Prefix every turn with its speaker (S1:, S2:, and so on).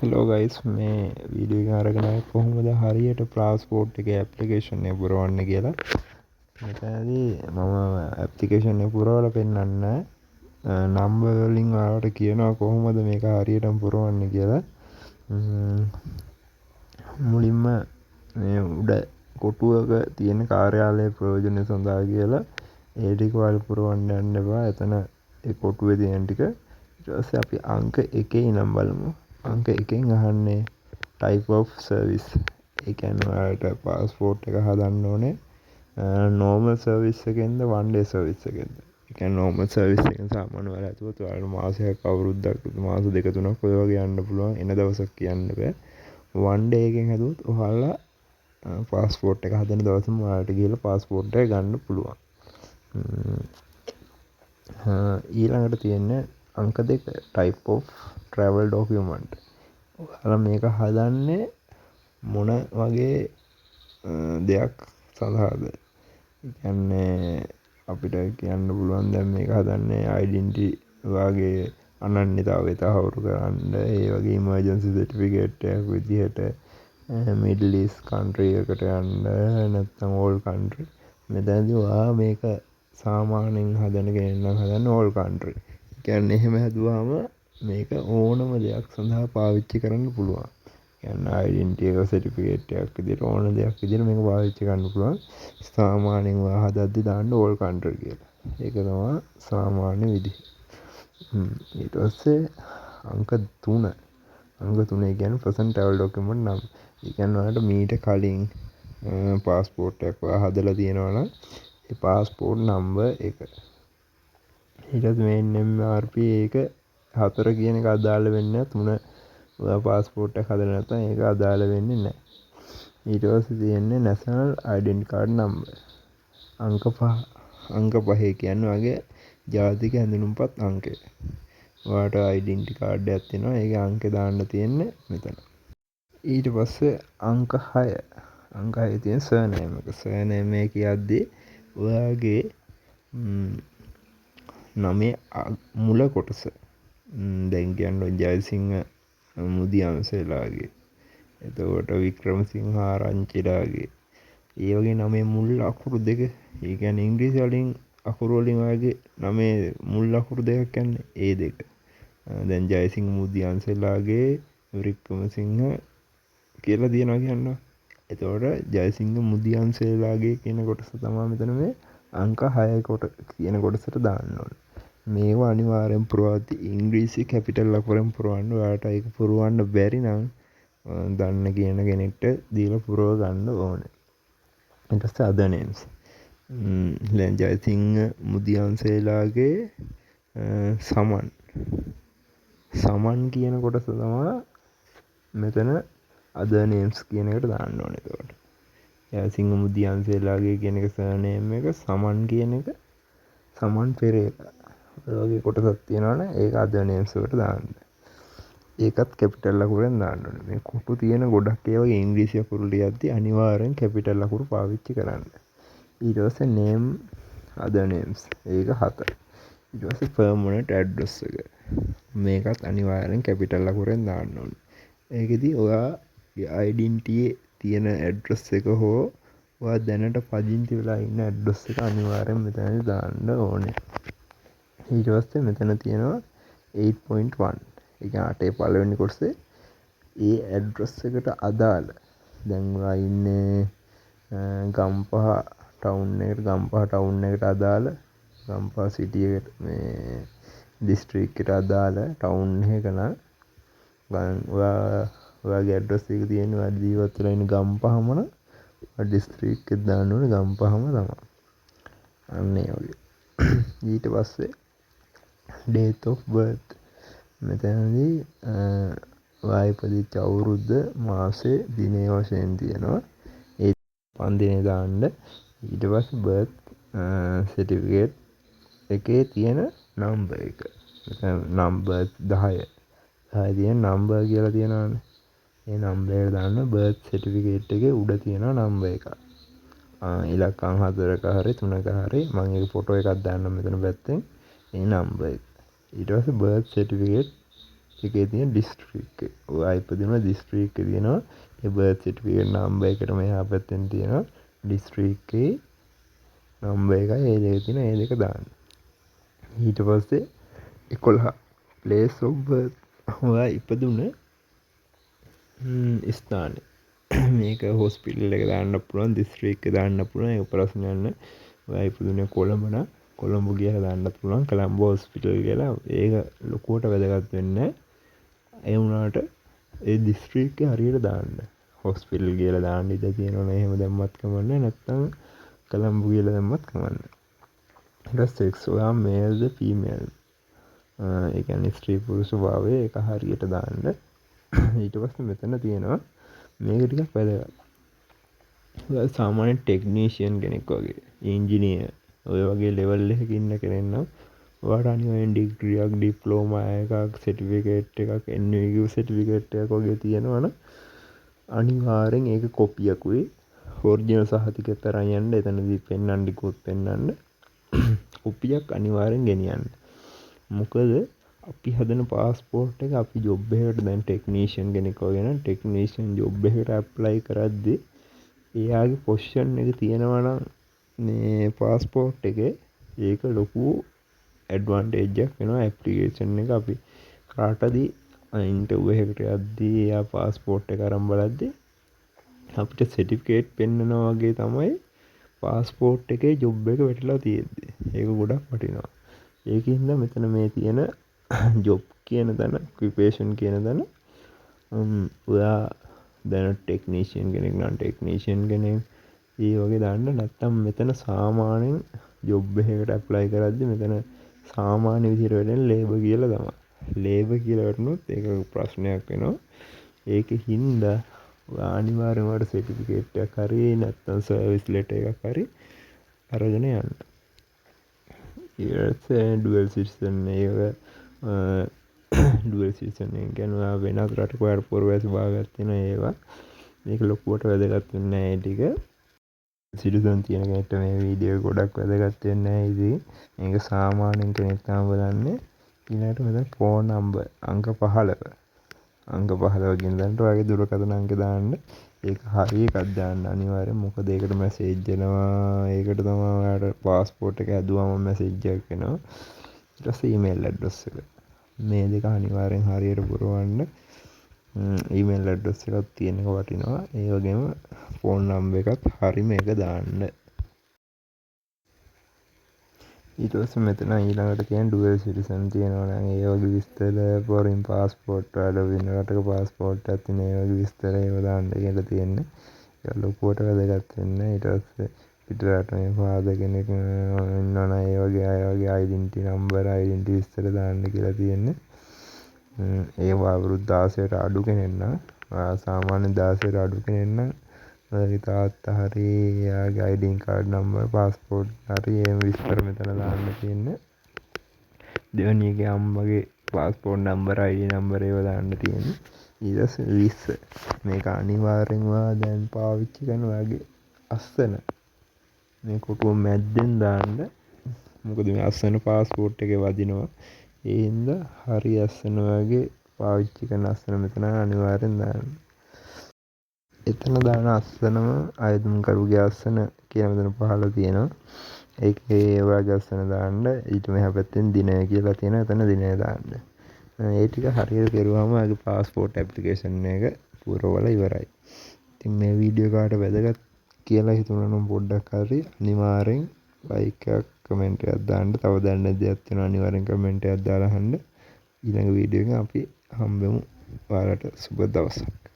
S1: Hello guys මේ video එක අරගෙන කොහොමද හරියට පාස්පෝර්ට් එකේ ඇප්ලිකේෂන් එක පුරවන්නේ කියලා. මෙතනදී මම ඇප්ලිකේෂන් එක පුරවලා පෙන්නන්න නම්බර් වලින් ඔයාලට කියනවා කොහොමද මේක හරියටම පුරවන්නේ කියලා. මුලින්ම මේ උඩ කොටුවක තියෙන කාර්යාලයේ ප්‍රයෝජන සඳහා කියලා ඒ ටික ඔයාලා පුරවන්න යන්න එපා. එතන ඒ කොටුවේ තියෙන ටික ඊට පස්සේ අපි අංක 1 ඉඳන් බලමු. අංක 1න් අහන්නේ type of service. ඒ කියන්නේ ඔයාලට පාස්පෝර්ට් එක හදන්න ඕනේ normal service එකෙන්ද one day service එකෙන්ද. ඒ කියන්නේ normal service එකෙන් සාමාන්‍ය ඔයාලා හිතුවොත් ඔයාලට මාසයක් අවුරුද්දක් මාස දෙක තුනක් ඔය වගේ යන්න පුළුවන්. එන දවසක් කියන්න බෑ. one day එකෙන් හදුවොත් ඔයාලා පාස්පෝර්ට් එක හදන දවසම ඔයාලට ගිහලා පාස්පෝර්ට් එක ගන්න පුළුවන්. ඊළඟට තියෙන්නේ අංක 2 type of travel document. ඔයාලා මේක හදන්නේ මොන වගේ දෙයක් සඳහාද? ඒ කියන්නේ අපිට කියන්න පුළුවන් දැන් මේක හදන්නේ identity වගේ අනන්‍යතාවය තහවුරු කරන්න, ඒ වගේ emergency certificate එකක් විදිහට middle east country එකට යන්න නැත්නම් all country. මෙතනදී ඔයා මේක සාමාන්‍යයෙන් හදන කෙනෙක් නම් හදන්නේ all country. ඒ කියන්නේ එහෙම හදුවාම මේක ඕනම දෙයක් සඳහා පාවිච්චි කරන්න පුළුවන්. කියන්නේ identity එක certificate එකක් විදිහට ඕන දෙයක් විදිහට මේක පාවිච්චි කරන්න පුළුවන්. සාමාන්‍යයෙන් ඔයා හදද්දි දාන්න all country කියලා. ඒක තමයි සාමාන්‍ය විදිහ. ඊට පස්සේ අංක 3. අංක 3 කියන්නේ present travel document නම්. ඒ කියන්නේ ඔයාලට මීට කලින් පාස්පෝර්ට් එකක් ඔයා හදලා තියෙනවා නම් ඒ පාස්පෝර්ට් නම්බර් එක. ඊට පස්සේ මේ MRP එක 4 කියන එක අදාළ වෙන්නේ 3. ඔයා පාස්පෝර්ට් එක හදලා නැත්නම් ඒක අදාළ වෙන්නේ නැහැ. ඊට පස්සේ තියෙන්නේ national identity card number. අංක 5. අංක 5 කියන්නේ ඔයාගේ ජාතික හැඳුනුම්පත් අංකය. ඔයාට identity card එකක් තියෙනවා. ඒකේ අංකේ දාන්න තියෙන්නේ මෙතන. ඊට පස්සේ අංක 6. අංක 6 තියෙන surname එක. surname එක කියද්දී ඔයාගේ නමේ මුල කොටස. දැන් කියන්නේ ජයසිංහ මුදියන්සේලාගේ, එතකොට වික්‍රමසිංහ ආරච්චිලාගේ, ඒ වගේ නමේ මුල් අකුරු දෙක. ඒ කියන්නේ ඉංග්‍රීසි වලින් අකුරු වලින් ඔයාගේ නමේ මුල් අකුරු දෙකක් කියන්නේ ඒ දෙක. දැන් ජයසිංහ මුදියන්සේලාගේ වික්‍රමසිංහ කියලා තියනවා කියනවා. එතකොට ජයසිංහ මුදියන්සේලාගේ කියන කොටස තමයි මෙතන මේ අංක 6 කොට කියන කොටසට දාන්න ඕනේ. මේවා අනිවාර්යෙන් පුරවද්දි ඉංග්‍රීසි කැපිටල් අකුරෙන් පුරවන්න. ඔයාලට ඒක පුරවන්න බැරි නම් දන්න කියන කෙනෙක්ට දීලා පුරව ගන්න ඕනේ. ඊට පස්සේ other names. දැන් ජයසිංහ මුදියන්සේලාගේ සමන් කියන කොටස තමයි මෙතන other names කියන එකට දාන්න ඕනේ. එතකොට ජයසිංහ මුදියන්සේලාගේ කියන එක surname එක, සමන් කියන එක සමන් පෙරේරා. ඔය වගේ කොටසක් තියෙනවනේ ඒක other names වලට දාන්න. ඒකත් කැපිටල් අකුරෙන් දාන්න ඕනේ. මේ කොටු තියෙන ගොඩක් ඒ වගේ ඉංග්‍රීසි අකුරු ලියද්දි අනිවාර්යෙන් කැපිටල් අකුරු පාවිච්චි කරන්න. ඊට පස්සේ name other names ඒක 7. ඊට පස්සේ permanent address එක. මේකත් අනිවාර්යෙන් කැපිටල් අකුරෙන් දාන්න ඕනේ. ඒකෙදි ඔයාගේ identity තියෙන address එක හෝ ඔයා දැනට පදිංචි වෙලා ඉන්න address එක අනිවාර්යෙන් මෙතනදී දාන්න ඕනේ. ඊට පස්සේ මෙතන තියෙනවා 8.1. ඒ කියන්නේ 8 පළවෙනි කොටසේ ඒ ඇඩ්‍රස් එකට අදාළ. දැන් ඔයා ඉන්නේ ගම්පහ ටවුන් එකට අදාළ, ගම්පහ සිටි එකට මේ දිස්ත්‍රික්කයට අදාළ ටවුන් එක නම් ඔයාගේ ඇඩ්‍රස් එක තියෙන්නේ ඔයා ජීවත් වෙලා ඉන්න ගම්පහම නම් දිස්ත්‍රික්කෙත් දාන්න ඕනේ ගම්පහම තමයි. අන්න ඒ වගේ. ඊට පස්සේ date of birth. මෙතනදී ඔයා ඉපදිච්ච අවුරුද්ද, මාසේ, දිනේ වශයෙන් තියෙනවා. ඒ පන්දිනේ දාන්න. ඊට පස්සේ birth certificate එකේ තියෙන නම්බර් එක. නම්බර් 10. 10 තියෙන නම්බර් කියලා තියෙනවානේ. ඒ නම්බර් එක දාන්න. birth certificate එකේ උඩ තියෙන නම්බර් එක. ඉලක්කම් 4ක හරි 3ක හරි මම ඒක ෆොටෝ එකක් දාන්නම් මෙතන පැත්තෙන්. ඒ නම්බර් එක. ඊට පස්සේ birth certificate එකේ තියෙන ඩිස්ට්‍රික්ට් එක. ඔයා ඉපදුන ඩිස්ට්‍රික්ට් එකේ තියෙනවා ඒ බර්ත් සර්ටිෆිකේට් නම්බර් එකට මෙහා පැත්තෙන් තියෙනවා ඩිස්ට්‍රික්ට් එකේ නම්බර් එකයි ඒ දෙක තියෙන ඒ දෙක දාන්න. ඊට පස්සේ 11 place of birth ඔයා ඉපදුන ස්ථානේ. මේක හොස්පිටල් එක දාන්න පුළුවන්, දිස්ත්‍රික්ක දාන්න පුළුවන්. ඒක ප්‍රශ්නයක් නෑ. ඔයා ඉපදුනේ කොළඹ නම් කොළඹ කියලා දාන්නත් පුළුවන්. කොළඹ හොස්පිටල් කියලා. ඒක ලොකුවට වැදගත් වෙන්නේ නෑ. ඒ වුණාට ඒ දිස්ත්‍රික්කේ හරියට දාන්න. හොස්පිටල් කියලා දාන්න ඉඩ තියෙනවනේ. එහෙම දැම්මත් කමක් නෑ. නැත්නම් කොළඹ කියලා දැම්මත් කමක් නෑ. ඊට සෙක්ස් ඔයා මේල්ද ෆීමේල්. ඒ කියන්නේ ස්ත්‍රී පුරුෂ භාවය ඒක හරියට දාන්න. ඊට පස්සේ මෙතන තියෙනවා මේක ටිකක් වැදගත්. ඔයා සාමාන්‍ය ටෙක්නීෂියන් කෙනෙක් වගේ, ඉංජිනේර් ඔය වගේ ලෙවල් එකක ඉන්න කෙනෙක් නම් ඔයාට අනිවාර්යෙන් ඩිග්‍රියක්, ඩිප්ලෝමා එකක්, සර්ටිෆිකේට් එකක්, NVQ සර්ටිෆිකේට් එකක් වගේ තියෙනවනම් අනිවාර්යෙන් ඒක කොපියකුයි ඔරිජිනල් සහතිකෙත් අරන් යන්න. එතනදී පෙන්නන්න ටිකුත් පෙන්නන්න. කොපියක් අනිවාර්යෙන් ගෙනියන්න. මොකද අපි හදන පාස්පෝර්ට් එක අපි ජොබ් එකකට දැන් ටෙක්නීෂියන් කෙනෙක් වගේ නම් ටෙක්නීෂියන් ජොබ් එකට ඇප්ලයි කරද්දී එයාගේ පොසිෂන් එක තියෙනවා නම් මේ පාස්පෝර්ට් එකේ ඒක ලොකු ඇඩ්වාන්ටේජ් එකක් වෙනවා. ඇප්ලිකේෂන් එක අපි කාටදී ඉන්ටර්විව් එකකට යද්දී එයා පාස්පෝර්ට් එක අරන් බලද්දී අපිට සර්ටිෆිකේට් පෙන්නනවා වගේ තමයි පාස්පෝර්ට් එකේ ජොබ් එක වැටලා තියෙද්දි. ඒක ගොඩක් වටිනවා. ඒකින්ද මෙතන මේ තියෙන ජොබ් කියන තැන, ඔකියුපේෂන් කියන තැන ඔයා දැන් ටෙක්නීෂියන් කෙනෙක් නම් ටෙක්නීෂියන් කෙනෙක් ඒ වගේ දාන්න. නැත්තම් මෙතන සාමාන්‍යයෙන් ජොබ් එකකට ඇප්ලයි කරද්දි මෙතන සාමාන්‍ය විදිහට වෙන්නේ ලේබර් කියලා තමයි. ලේබර් කියලා වටනොත් ඒක ප්‍රශ්නයක් වෙනවා. ඒකින්ද අනිවාර්යයෙන්ම ඔයාලට සර්ටිෆිකේට් එකක් හරි නැත්නම් සර්විස් ලෙටර් එකක් හරි අරගෙන යන්න. ඊට ඩුවල් සිටිසන් එක ඩුවල් සිටිසන් එක කියන්නේ ඔයා වෙනත් රටක ඔයාලට පුරවැසි භාගයක් තියෙන ඒවා. මේක ලොකුවට වැදගත් වෙන්නේ නැහැ. ඒ ටික සිටිසන් තියෙන කෙනෙක්ට මේ වීඩියෝ ගොඩක් වැදගත් වෙන්නේ නැහැ. ඉතින් මේක සාමාන්‍යයෙන් කෙනෙක් තමයි බලන්නේ. ඊළඟට මෙතන ෆෝන් නම්බර් අංක 15. අංක 15 කියන දන්ට ඔයාගේ දුරකථන අංක දාන්න. ඒක හරි එකක් දාන්න අනිවාර්යෙන්. මොකද ඒකට මැසේජ් එනවා. ඒකට තමයි ඔයාලට පාස්පෝර්ට් එක හැදුවම මැසේජ් එකක් එනවා. ඊට පස්සේ ඊමේල් ඇඩ්‍රස් එක. මේ දෙක අනිවාර්යෙන් හරියට පුරවන්න. ඊමේල් ඇඩ්‍රස් එකක් තියෙන එක වටිනවා. ඒ වගේම ෆෝන් නම්බර් එකත් හරිම එක දාන්න. ඊට පස්සේ මෙතන ඊළඟට තියෙන ඩුවල් සිටිසන් තියෙනවා නම් ඒ වගේ විස්තර, ෆොරින් පාස්පෝර්ට් වල වෙන රටක පාස්පෝර්ට් එකක් තියෙන ඒ වගේ විස්තර ඒව දාන්න කියලා තියෙන්නේ. ඒක ලොකුවට වැදගත් වෙන්නේ. ඊට පස්සේ පිටරට මේ ෆාදර් කෙනෙක් ඉන්නවනම් ඒ වගේ අය වගේ ඩෙන්ටිටි නම්බර්, ඩෙන්ටිටි විස්තර දාන්න කියලා තියෙන්නේ. ඒවා අවුරුදු 16ට අඩු කෙනෙක් නම් සාමාන්‍ය 16ට අඩු කෙනෙක් නම් ඔයාගේ තාත්තා හරි එයාගේ ID කාඩ් නම්බර්, පාස්පෝර්ට් හරි එහෙම විස්තර මෙතන දාන්න තියෙන්නේ. දෙවෙනියගේ අම්මගේ පාස්පෝර්ට් නම්බර්, ID නම්බර් ඒවා දාන්න තියෙන්නේ. ඊට පස්සේ 20 මේක අනිවාර්යෙන්ම ඔයා දැන් පාවිච්චි කරන ඔයාගේ අස්සන මේ කොටුව මැද්දෙන් දාන්න. මොකද මේ අස්සන පාස්පෝර්ට් එකේ වදිනවා. ඒ හින්දා හරි අස්සන ඔයාගේ පාවිච්චි කරන අස්සන මෙතන අනිවාර්යෙන් දාන්න. එතන දාන අස්සනම ආයතනකරුගේ අස්සන කියන මෙතන පහළ තියෙනවා. ඒකේ ඔයාගේ අස්සන දාන්න. ඊට මෙහා පැත්තෙන් දිනය කියලා තියෙනවා. එතන දිනය දාන්න. ඒ ටික හරියට කරුවාම ඔයාගේ පාස්පෝර්ට් ඇප්ලිකේෂන් එක පුරවලා ඉවරයි. ඉතින් මේ වීඩියෝ කාට වැදගත් කියලා හිතුණා නම් පොඩ්ඩක් හරි අනිවාර්යෙන් ලයික් එකක්, කමෙන්ට් එකක් දාන්න. තව දැනන දෙයක් තියෙනවා අනිවාර්යෙන් කමෙන්ට් එකක් දාලා අහන්න. ඊළඟ වීඩියෝ එකෙන් අපි හම්බෙමු. ඔයාලට සුබ දවසක්.